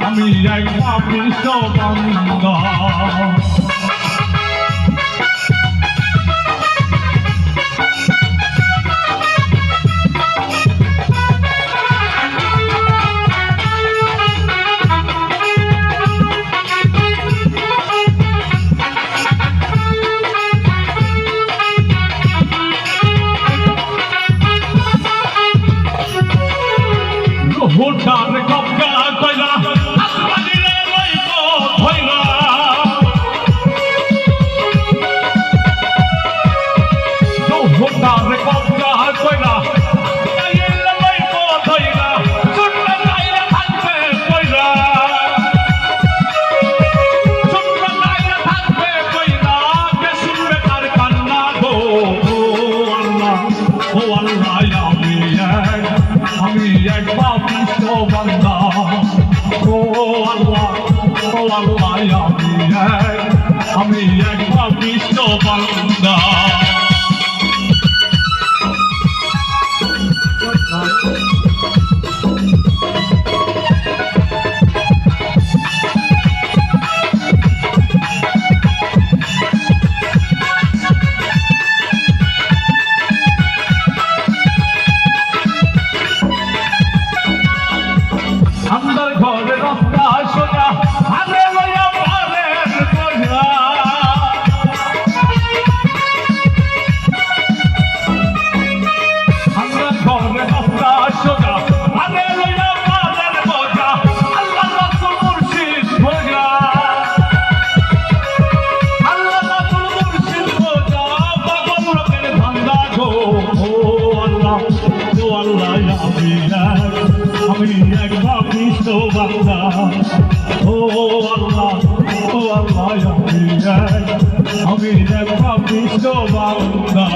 আমি এক পাপিষ্ঠ বান্দা ভুটান কবজা কইরা আসমানিরে লইব ধইরা ভুটান কবজা কইরা আসমানিরে লইব ধইরা ছোট্ট গাইরা থাকবে কইরা ছোট্ট গাইরা থাকবে কইরা কে শুনবে তার কান্না গো আল্লাহ আমি এক পাপিষ্ঠ বান্দা ও আল্লাহ আমি এক পাপিষ্ঠ বান্দা अंदर घर रास्ता सोजा आरे लया पारेर बोझा अंदर घर रास्ता सोजा आरे लया पारेर बोझा अल्लाह रसूल मुर्शिद बोझा अल्लाह रसूल मुर्शिद बोझा पागल लोकेर धांधा गो ओ अल्लाह আমি এক পাপিষ্ঠ বান্দা ও আল্লাহ আমি এক পাপিষ্ঠ বান্দা